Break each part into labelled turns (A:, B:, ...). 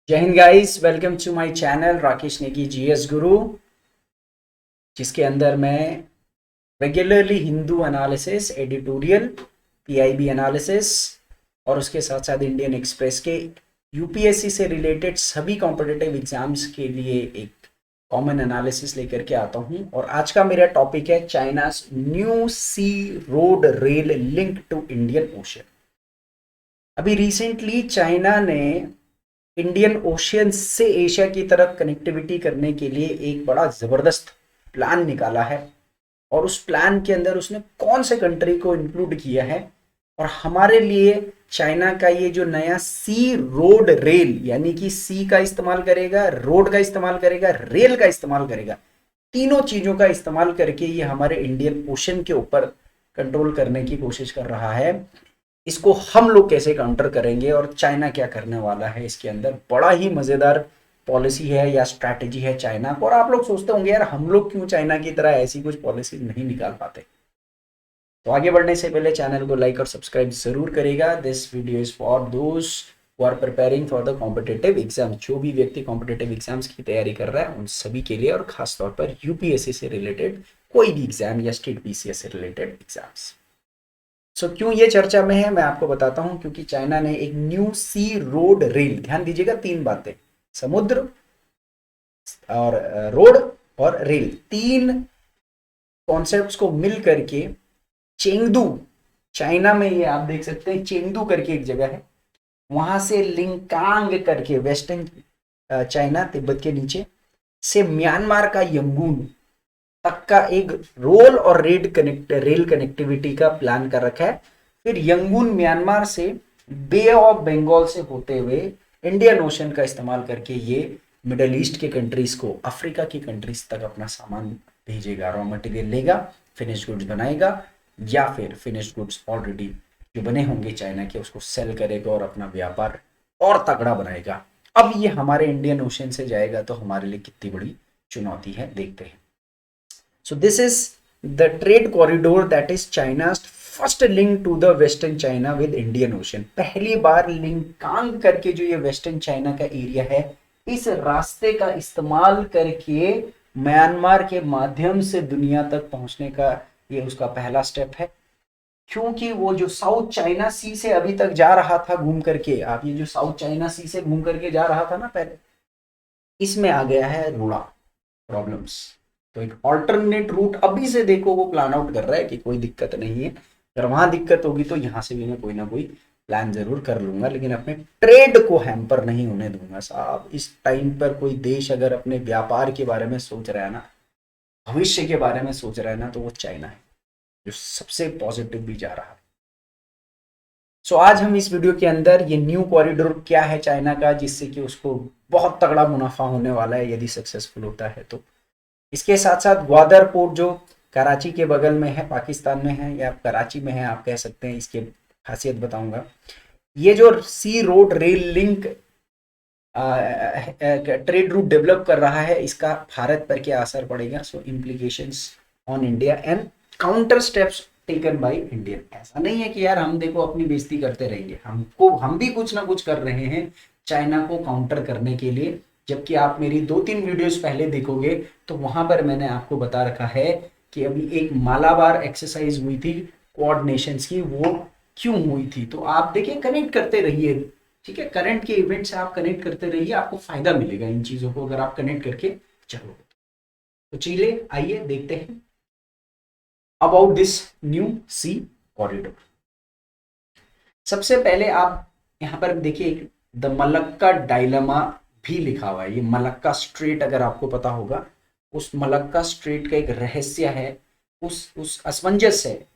A: जय Hind guys, welcome to my channel Rakesh Negi GS Guru, जिसके अंदर मैं regularly Hindu analysis, editorial, PIB analysis और उसके साथ साथ इंडियन एक्सप्रेस के यूपीएससी से रिलेटेड सभी कॉम्पिटिटिव एग्जाम्स के लिए एक कॉमन एनालिसिस लेकर के आता हूं। और आज का मेरा टॉपिक है China new sea road rail link to Indian Ocean. अभी रिसेंटली चाइना ने इंडियन ओशियन से एशिया की तरफ कनेक्टिविटी करने के लिए एक बड़ा ज़बरदस्त प्लान निकाला है। और उस प्लान के अंदर उसने कौन से कंट्री को इंक्लूड किया है, और हमारे लिए चाइना का ये जो नया सी रोड रेल, यानी कि सी का इस्तेमाल करेगा, रोड का इस्तेमाल करेगा, रेल का इस्तेमाल करेगा, तीनों चीज़ों का इस्तेमाल करके ये हमारे इंडियन ओशन के ऊपर कंट्रोल करने की कोशिश कर रहा है। इसको हम लोग कैसे काउंटर करेंगे और चाइना क्या करने वाला है, इसके अंदर बड़ा ही मज़ेदार पॉलिसी है या स्ट्रैटेजी है चाइना को। और आप लोग सोचते होंगे यार, हम लोग क्यों चाइना की तरह ऐसी कुछ पॉलिसी नहीं निकाल पाते। तो आगे बढ़ने से पहले चैनल को लाइक और सब्सक्राइब जरूर करेगा। This video is for those who are preparing for the competitive exam. जो भी व्यक्ति कॉम्पिटेटिव एग्जाम्स की तैयारी कर रहा है उन सभी के लिए, और खासतौर पर यूपीएससी से रिलेटेड कोई भी एग्जाम या स्टेट पीसीएस से रिलेटेड एग्जाम्स। क्यों ये चर्चा में है मैं आपको बताता हूं। क्योंकि चाइना ने एक न्यू सी रोड रेल, ध्यान दीजिएगा, तीन बातें, समुद्र और रोड और रेल, तीन कॉन्सेप्ट्स को मिल करके चेंगदू, चाइना में, ये आप देख सकते हैं चेंगदू करके एक जगह है, वहां से लिंकांग करके वेस्टर्न चाइना, तिब्बत के नीचे से म्यांमार का यंगून तक का एक रेल कनेक्टिविटी का प्लान कर रखा है। फिर यंगून म्यांमार से बे ऑफ बंगाल से होते हुए इंडियन ओशन का इस्तेमाल करके ये मिडल ईस्ट के कंट्रीज को, अफ्रीका की कंट्रीज तक अपना सामान भेजेगा, रॉ मटेरियल लेगा, फिनिश गुड्स बनाएगा, या फिर फिनिश गुड्स ऑलरेडी जो बने होंगे चाइना के उसको सेल करेगा और अपना व्यापार और तगड़ा बनाएगा। अब ये हमारे इंडियन ओशन से जाएगा तो हमारे लिए कितनी बड़ी चुनौती है, देखते हैं। So this is the trade corridor that is China's first link to the Western China with Indian Ocean। पहली बार लिंकांग करके जो ये वेस्टर्न चाइना का एरिया है, इस रास्ते का इस्तेमाल करके म्यांमार के माध्यम से दुनिया तक पहुंचने का ये उसका पहला स्टेप है। क्योंकि वो जो साउथ चाइना सी से अभी तक जा रहा था घूम करके, आप ये जो साउथ चाइना सी से घूम करके जा रहा था ना पहले, इसमें आ गया है रोड़ा प्रॉब्लम्स। तो एक ऑल्टरनेट रूट अभी से देखो वो प्लान आउट कर रहा है कि कोई दिक्कत नहीं है, अगर वहां दिक्कत होगी तो यहाँ से भी मैं कोई ना कोई प्लान जरूर कर लूंगा, लेकिन अपने ट्रेड को हैम्पर नहीं होने दूंगा साहब। इस टाइम पर कोई देश अगर अपने व्यापार के बारे में सोच रहा है ना, भविष्य के बारे में सोच रहा है ना, तो वो चाइना है जो सबसे पॉजिटिव भी जा रहा है। आज हम इस वीडियो के अंदर ये न्यू कॉरिडोर क्या है चाइना का, जिससे कि उसको बहुत तगड़ा मुनाफा होने वाला है यदि सक्सेसफुल होता है तो। इसके साथ साथ ग्वादर पोर्ट जो कराची के बगल में है, पाकिस्तान में है या कराची में है आप कह सकते हैं, इसकी खासियत बताऊंगा। ये जो sea road rail link trade route develop कर रहा है, इसका भारत पर क्या असर पड़ेगा, so implications on India and counter steps taken by Indian. ऐसा नहीं है कि यार हम देखो अपनी बेइज्जती करते रहेंगे, हम भी कुछ ना कुछ कर रहे हैं चाइना को काउंटर करने के लिए। जबकि आप मेरी 2-3 वीडियोस पहले देखोगे तो वहां पर मैंने आपको बता रखा है कि अभी एक मालाबार एक्सरसाइज हुई थी क्वाड नेशंस की, वो क्यों हुई थी। तो आप देखिए, कनेक्ट करते रहिए, ठीक है, करंट के इवेंट से आप कनेक्ट करते रहिए, आपको फायदा मिलेगा इन चीजों को अगर आप कनेक्ट करके चलोगे। तो चलिए आइए देखते हैं about this new sea corridor. सबसे पहले आप यहाँ पर देखिए द मलक्का डायलमा भी लिखा हुआ है। ये मलक्का स्ट्रेट, अगर आपको पता होगा, उस मलक्का स्ट्रेट का एक रहस्य है, उस असमंजस है,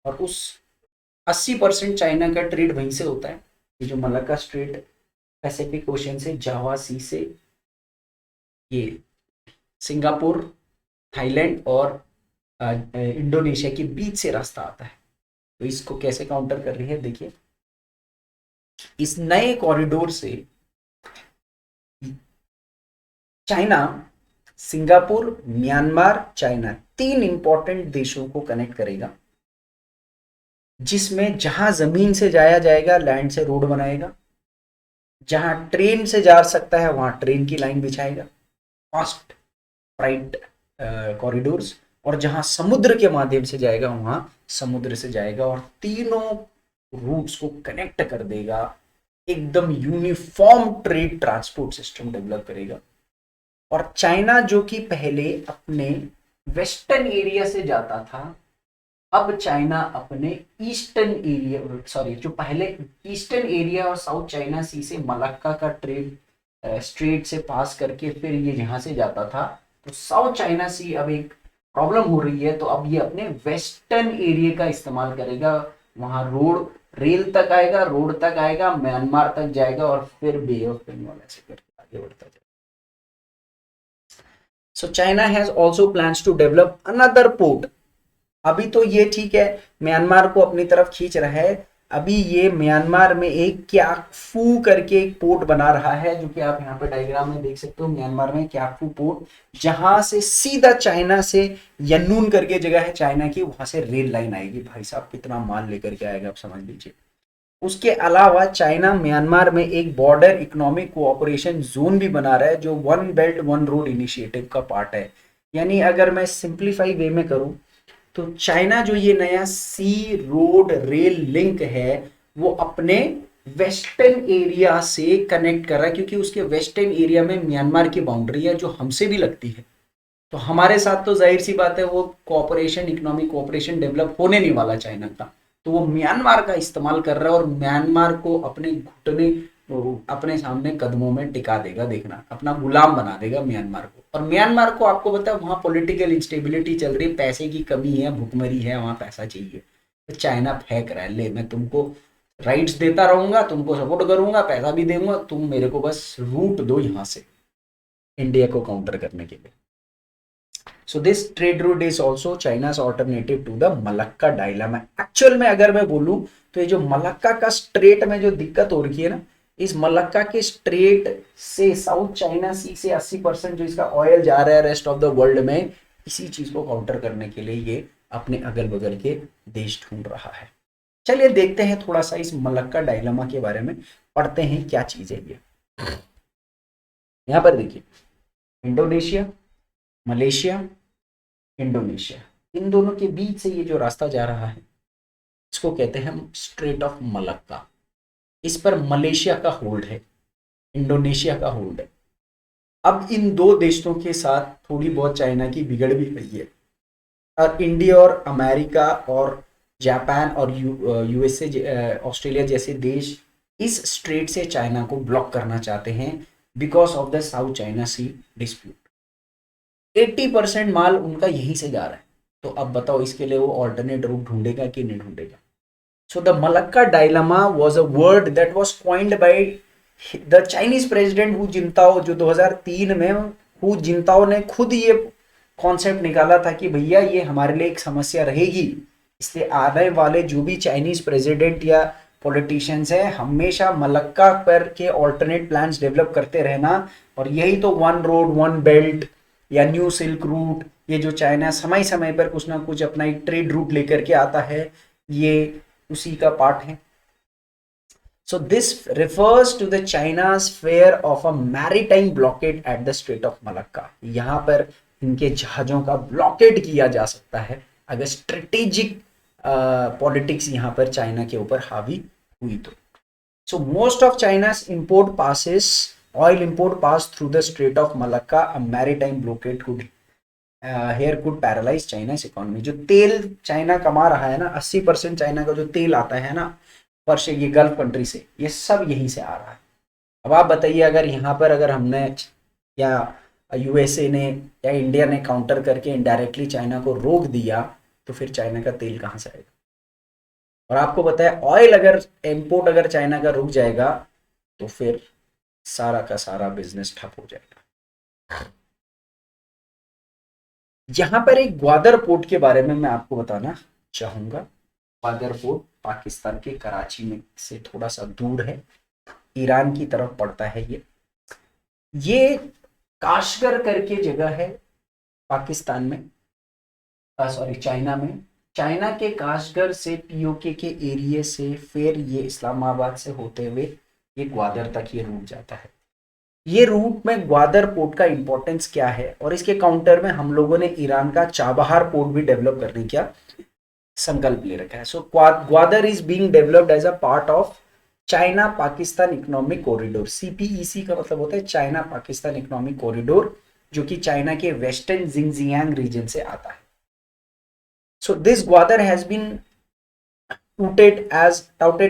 A: और उस 80% चाइना का ट्रेड वहीं से होता है। ये जो मलक्का स्ट्रेट पैसिफिक ओशन से, जावा सी से, ये सिंगापुर, थाईलैंड और इंडोनेशिया के बीच से रास्ता आता है। तो इसको कैसे काउंटर कर रही है देखिए, इस नए कॉरिडोर से चाइना सिंगापुर, म्यांमार, चाइना, तीन इंपॉर्टेंट देशों को कनेक्ट करेगा, जिसमें जहां जमीन से जाया जाएगा लैंड से रोड बनाएगा, जहां ट्रेन से जा सकता है वहां ट्रेन की लाइन बिछाएगा, फास्ट फ्राइट कॉरिडोर्स, और जहां समुद्र के माध्यम से जाएगा वहां समुद्र से जाएगा, और तीनों रूट्स को कनेक्ट कर देगा, एकदम uniform trade transport system develop करेगा। और चाइना जो कि पहले अपने वेस्टर्न एरिया से जाता था, अब चाइना अपने ईस्टर्न एरिया, सॉरी, जो पहले ईस्टर्न एरिया और साउथ चाइना सी से मलक्का का ट्रेड स्ट्रेट से पास करके फिर ये यहाँ से जाता था, तो साउथ चाइना सी अब एक प्रॉब्लम हो रही है, तो अब ये अपने वेस्टर्न एरिया का इस्तेमाल करेगा, वहां रोड रेल तक आएगा, रोड तक आएगा, म्यांमार तक जाएगा, और फिर बे ऑफ बंगाल ऐसे करके आगे बढ़ता जाएगा। So China has also plans to develop another port. अभी तो ये ठीक है, म्यांमार को अपनी तरफ खींच रहा है, अभी ये म्यांमार में एक क्याकफू करके एक पोर्ट बना रहा है, जो कि आप यहाँ पे डायग्राम में देख सकते हो, म्यांमार में क्याकफू पोर्ट, जहां से सीधा चाइना से यन्नून करके जगह है चाइना की, वहां से रेल लाइन आएगी। भाई साहब कितना माल लेकर के आएगा आप समझ लीजिए। उसके अलावा चाइना म्यांमार में एक बॉर्डर इकोनॉमिक कोऑपरेशन जोन भी बना रहा है, जो one belt one road initiative का पार्ट है। यानी अगर मैं सिंप्लीफाई वे में करूं, तो चाइना जो ये नया सी रोड रेल लिंक है, वो अपने वेस्टर्न एरिया से कनेक्ट कर रहा है, क्योंकि उसके वेस्टर्न एरिया में म्यांमार की बाउंड्री है जो हमसे भी लगती है, तो हमारे साथ तो जाहिर सी बात है वो कोऑपरेशन, इकोनॉमिक कोऑपरेशन डेवलप होने नहीं वाला चाइना का, तो वो म्यांमार का इस्तेमाल कर रहा है, और म्यांमार को अपने घुटने, अपने सामने कदमों में टिका देगा, देखना, अपना गुलाम बना देगा म्यांमार को। और म्यांमार को आपको पता है वहां पॉलिटिकल इंस्टेबिलिटी चल रही है, पैसे की कमी है, भुखमरी है, वहां पैसा चाहिए, तो चाइना फेंक रहा है, ले मैं तुमको राइट्स देता रहूंगा, तुमको सपोर्ट करूंगा, पैसा भी दूंगा, तुम मेरे को बस रूट दो यहाँ से इंडिया को काउंटर करने के लिए। So this trade route is also China's alternative to the Malacca dilemma. Actual में अगर मैं बोलूं तो ये जो मलक्का का स्ट्रेट में जो दिक्कत हो रही है ना, इस मलक्का के स्ट्रेट से साउथ चाइना सी से 80% जो इसका ऑयल जा रहा है रेस्ट ऑफ द वर्ल्ड में, इसी चीज को काउंटर करने के लिए ये अपने अगल बगल के देश ढूंढ रहा है। चलिए देखते हैं थोड़ा सा इस मलक्का डायलेमा के बारे में, पढ़ते हैं क्या चीज है ये। यहाँ पर देखिए, इंडोनेशिया, मलेशिया, इंडोनेशिया, इन दोनों के बीच से ये जो रास्ता जा रहा है, इसको कहते हैं हम स्ट्रेट ऑफ मलक्का। इस पर मलेशिया का होल्ड है, इंडोनेशिया का होल्ड है। अब इन दो देशों के साथ थोड़ी बहुत चाइना की बिगड़ भी गई है, और इंडिया और अमेरिका और जापान और यूएसए, ऑस्ट्रेलिया जैसे देश इस स्ट्रेट से चाइना को ब्लॉक करना चाहते हैं because of the South China Sea dispute. 80% माल उनका यहीं से जा रहा है, तो अब बताओ इसके लिए वो ऑल्टरनेट रूट ढूंढेगा कि नहीं ढूंढेगा। So the Malacca dilemma was a word that was coined by the Chinese president Hu Jintao, जो 2003 में हु जिनताओ ने खुद ये कॉन्सेप्ट निकाला था कि भैया ये हमारे लिए एक समस्या रहेगी, इसलिए आने वाले जो भी चाइनीज प्रेसिडेंट या पॉलिटिशियंस है, हमेशा मलक्का पर के ऑल्टरनेट प्लान्स डेवलप करते रहना, और यही तो वन रोड वन बेल्ट या न्यू सिल्क रूट, ये जो चाइना समय समय पर कुछ ना कुछ अपना एक ट्रेड रूट लेकर के आता है, ये उसी का पार्ट है। So this refers to the China's fear of a maritime blockade at the strait of Malacca. यहाँ पर इनके जहाजों का ब्लॉकेड किया जा सकता है अगर स्ट्रेटेजिक पॉलिटिक्स यहाँ पर चाइना के ऊपर हावी हुई तो। So most of China's import passes, oil import pass through the Strait of Malacca, a maritime blockade could here could paralyze China's economy। जो तेल चाइना कमा रहा है ना, 80% चाइना का जो तेल आता है ना पर से, ये गल्फ कंट्री से, ये सब यहीं से आ रहा है। अब आप बताइए, अगर यहाँ पर अगर हमने या यूएसए ने या इंडिया ने काउंटर करके इनडायरेक्टली चाइना को रोक दिया, तो फिर चाइना का तेल कहाँ से आएगा। और आपको पता है ऑयल अगर इंपोर्ट अगर चाइना का रुक जाएगा, तो फिर सारा का सारा बिजनेस ठप हो जाएगा। यहां पर एक ग्वादर पोर्ट के बारे में मैं आपको बताना चाहूंगा। ग्वादर पोर्ट पाकिस्तान के कराची में से थोड़ा सा दूर है, ईरान की तरफ पड़ता है ये काशगर करके जगह है पाकिस्तान में, सॉरी चाइना में। चाइना के काशगर से पीओके के एरिया से फिर ये इस्लामाबाद से होते हुए ये ग्वादर तक ये रूट जाता है। ये रूट में ग्वादर पोर्ट का इंपॉर्टेंस क्या है, और इसके काउंटर में हम लोगों ने ईरान का चाबहार पोर्ट भी डेवलप करने का संकल्प ले रखा है। So Gwadar is being developed as a part of China Pakistan economic corridor. CPEC का मतलब होता है चाइना पाकिस्तान इकोनॉमिक कॉरिडोर, जो कि चाइना के वेस्टर्न जिंगजियांग रीजन से आता है। So this Gwadar has been touted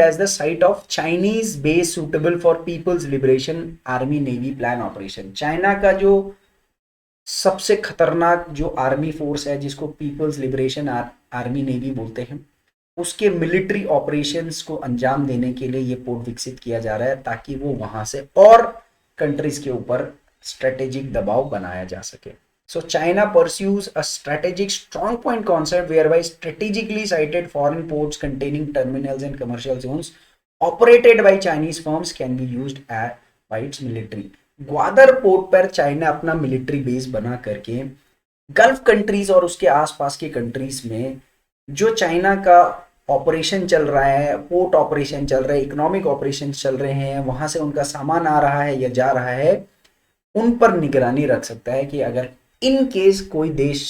A: as the site of Chinese base suitable for People's Liberation Army Navy plan operation। China का जो सबसे खतरनाक जो आर्मी फोर्स है, जिसको पीपल्स लिबरेशन आर्मी नेवी बोलते हैं, उसके मिलिट्री ऑपरेशंस को अंजाम देने के लिए ये पोर्ट विकसित किया जा रहा है, ताकि वो वहां से और कंट्रीज के ऊपर स्ट्रेटेजिक दबाव बनाया जा सके। So China pursues a strategic strong point concept whereby strategically sited foreign ports containing terminals and commercial zones operated by Chinese firms can be used by its military। Gwadar port पर China अपना military base बना करके gulf countries और उसके आसपास के countries में जो चाइना का ऑपरेशन चल रहा है, पोर्ट ऑपरेशन चल रहा है, इकोनॉमिक ऑपरेशन चल रहे हैं, वहां से उनका सामान आ रहा है या जा रहा है, उन पर निगरानी रख सकता है कि अगर इन केस कोई देश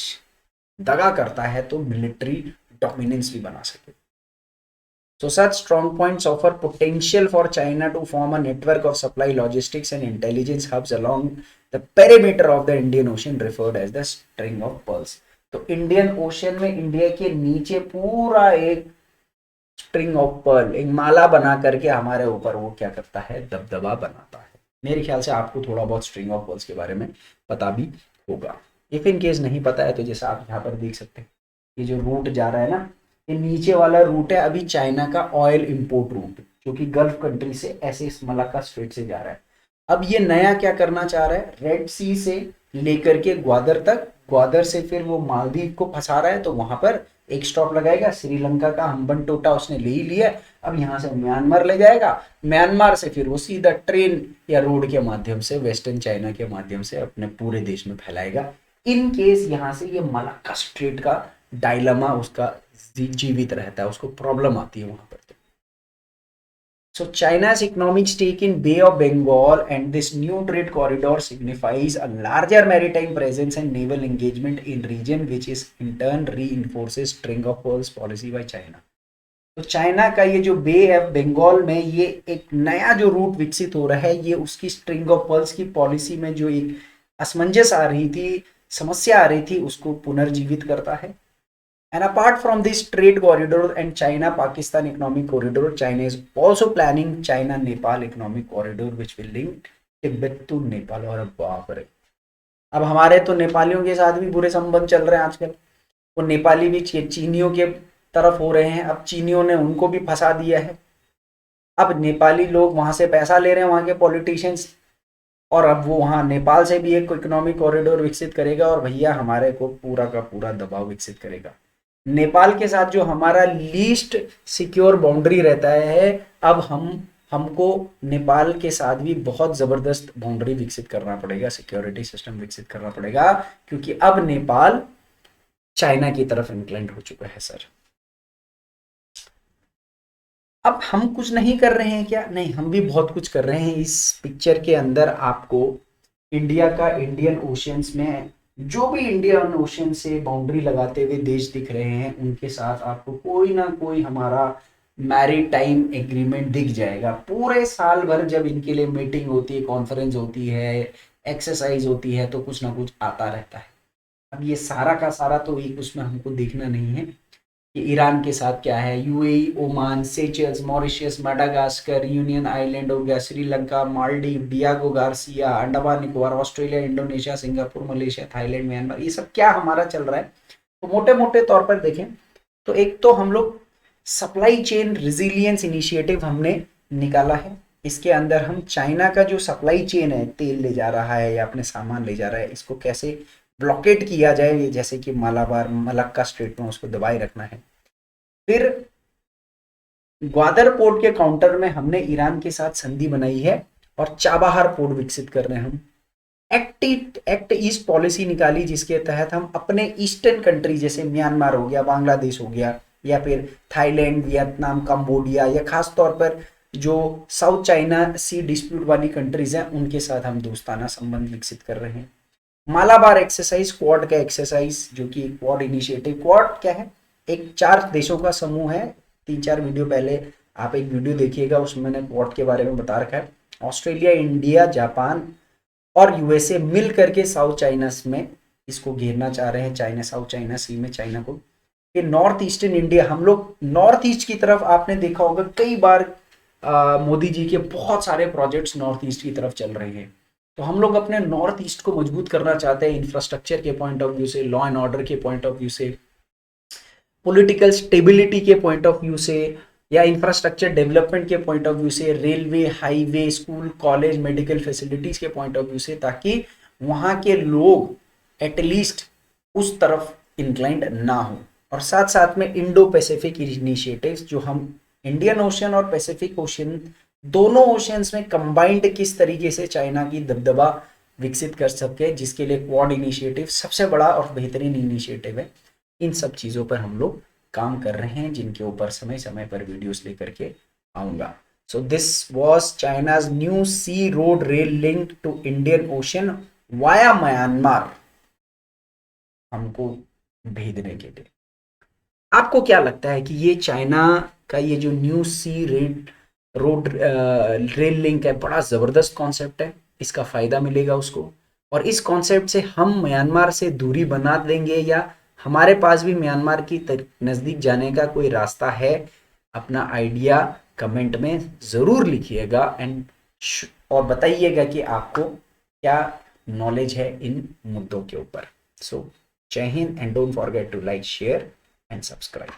A: दगा करता है तो मिलिट्री डोमिनेंस भी बना सके। So such strong points offer potential for China to form a network of supply, logistics and intelligence hubs along the perimeter of the Indian Ocean referred as the string of pearls। तो Indian ocean में India के नीचे पूरा एक string of pearl, एक माला बना करके हमारे ऊपर वो क्या करता है, दबदबा बनाता है। मेरे ख्याल से आपको थोड़ा बहुत स्ट्रिंग ऑफ पर्ल्स के बारे में पता भी होगा। इफ इन केस नहीं पता है तो जैसा आप यहाँ पर देख सकते हैं, ये जो रूट जा रहा है ना, ये नीचे वाला रूट है अभी चाइना का ऑयल इंपोर्ट रूट, जो कि गल्फ कंट्री से ऐसे मलाक्का स्ट्रेट से जा रहा है। अब ये नया क्या करना चाह रहा है, रेड सी से लेकर के ग्वादर तक, ग्वादर से फिर वो मालदीव को फंसा रहा है, तो वहां पर एक स्टॉप लगाएगा, श्रीलंका का हम्बनटोटा उसने ले ही लिया। अब यहाँ से म्यांमार ले जाएगा, म्यांमार से फिर वो सीधा ट्रेन या रोड के माध्यम से वेस्टर्न चाइना के माध्यम से अपने पूरे देश में फैलाएगा। इन केस यहाँ से ये मलाक्का स्ट्रेट का डायलमा उसका जीवित रहता है, उसको प्रॉब्लम आती है वहां पर। So China's economic stake in Bay of Bengal and this new trade corridor signifies a larger maritime presence and naval engagement in region, which is in turn reinforces string of pearls policy by China। तो China का ये जो बे of Bengal में ये एक नया जो root विकसित हो रहा है, ये उसकी स्ट्रिंग ऑफ पर्ल्स की पॉलिसी में जो एक असमंजस आ रही थी, समस्या आ रही थी, उसको पुनर्जीवित करता है। And apart from this trade corridor and China-Pakistan economic corridor, China is also planning China-Nepal economic corridor which will link Tibet to Nepal। और बाप रे, अब हमारे तो नेपालियों के साथ भी बुरे संबंध चल रहे हैं आजकल, वो नेपाली भी चीनियों के तरफ हो रहे हैं। अब चीनियों ने उनको भी फंसा दिया है, अब नेपाली लोग वहां से पैसा ले रहे हैं, वहां के पॉलिटिशियंस, और अब वो वहां नेपाल से भी एक इकोनॉमिक कॉरिडोर विकसित करेगा और भैया हमारे को पूरा का पूरा दबाव विकसित करेगा। नेपाल के साथ जो हमारा लीस्ट सिक्योर बाउंड्री रहता है, अब हमको नेपाल के साथ भी बहुत जबरदस्त बाउंड्री विकसित करना पड़ेगा, सिक्योरिटी सिस्टम विकसित करना पड़ेगा, क्योंकि अब नेपाल चाइना की तरफ इंक्लाइंड हो चुका है सर। अब हम कुछ नहीं कर रहे हैं क्या? नहीं, हम भी बहुत कुछ कर रहे हैं। इस पिक्चर के अंदर आपको इंडिया का इंडियन ओशियंस में जो भी इंडियन ओशन से बाउंड्री लगाते हुए देश दिख रहे हैं, उनके साथ आपको कोई ना कोई हमारा मैरीटाइम एग्रीमेंट दिख जाएगा। पूरे साल भर जब इनके लिए मीटिंग होती है, कॉन्फ्रेंस होती है, एक्सरसाइज होती है, तो कुछ ना कुछ आता रहता है। अब ये सारा का सारा तो एक उसमें हमको देखना नहीं है कि ईरान के साथ क्या है, UAE, Oman, Seychelles, Mauritius, Madagascar, Union Island हो गया, Sri Lanka, Maldives, Diego Garcia, Andaman Nicobar, Australia, Indonesia, Singapore, Malaysia, Thailand, Myanmar, ये सब क्या हमारा चल रहा है। तो मोटे मोटे तौर पर देखें तो एक तो हम लोग सप्लाई चेन रिजिलियंस इनिशिएटिव हमने निकाला है। इसके अंदर हम चाइना का जो सप्लाई चेन है, तेल ले जा रहा है या अपने सामान ले जा रहा है, इसको कैसे ब्लॉकेट किया जाए, जैसे कि मालाबार, मलक्का स्ट्रेट में उसको दबाए रखना है। फिर ग्वादर पोर्ट के काउंटर में हमने ईरान के साथ संधि बनाई है और चाबहार पोर्ट विकसित कर रहे हैं हम। एक्ट ईस्ट पॉलिसी निकाली, जिसके तहत हम अपने ईस्टर्न कंट्री जैसे म्यांमार हो गया, बांग्लादेश हो गया, या फिर थाईलैंड, वियतनाम, कंबोडिया, या खास तौर पर जो साउथ चाइना सी डिस्प्यूट वाली कंट्रीज हैं उनके साथ हम दोस्ताना संबंध विकसित कर रहे हैं। मालाबार एक्सरसाइज, क्वाड का एक्सरसाइज, जो कि क्वाड इनिशिएटिव, क्वाड क्या है, एक 4 देशों का समूह है। 3-4 वीडियो पहले आप एक वीडियो देखिएगा, उसमें मैंने क्वाड के बारे में बता रखा है। ऑस्ट्रेलिया, इंडिया, जापान और यूएसए मिल करके साउथ चाइना में इसको घेरना चाह रहे हैं, चाइना साउथ चाइना सी में चाइना को। ये नॉर्थ ईस्टर्न इंडिया, हम लोग नॉर्थ ईस्ट की तरफ, आपने देखा होगा कई बार मोदी जी के बहुत सारे प्रोजेक्ट्स नॉर्थ ईस्ट की तरफ चल रहे हैं। तो हम लोग अपने नॉर्थ ईस्ट को मजबूत करना चाहते हैं, इंफ्रास्ट्रक्चर के पॉइंट ऑफ व्यू से, लॉ एंड ऑर्डर के पॉइंट ऑफ व्यू से, पॉलिटिकल स्टेबिलिटी के पॉइंट ऑफ व्यू से, या इंफ्रास्ट्रक्चर डेवलपमेंट के पॉइंट ऑफ व्यू से, railway, highway, school, college, medical facilities के पॉइंट ऑफ व्यू से, ताकि वहाँ के लोग एटलीस्ट उस तरफ इंक्लाइंड ना हो। और साथ साथ में इंडो पैसिफिक इनिशिएटिव्स, जो हम इंडियन ओशन और पैसिफिक ओशन, दोनों ओशंस में कंबाइंड किस तरीके से चाइना की दबदबा विकसित कर सके, जिसके लिए क्वाड इनिशिएटिव सबसे बड़ा और बेहतरीन इनिशिएटिव है। इन सब चीज़ों पर हम लोग काम कर रहे हैं, जिनके ऊपर समय समय पर वीडियोस लेकर के आऊँगा। So this was China's new sea road rail link to Indian Ocean via Myanmar, हमको भेजने के लिए। आपको क्या लगता है कि ये चाइना का ये जो new sea road rail link है, बड़ा ज़बरदस्त कॉन्सेप्ट है, इसका फ़ायदा मिलेगा उसको, और इस कॉन्सेप्ट से हम म्यांमार से दूरी बना देंगे, या हमारे पास भी म्यांमार की नज़दीक जाने का कोई रास्ता है? अपना आइडिया कमेंट में ज़रूर लिखिएगा और बताइएगा कि आपको क्या नॉलेज है इन मुद्दों के ऊपर। So Jai Hind, and don't forget to like, share and subscribe.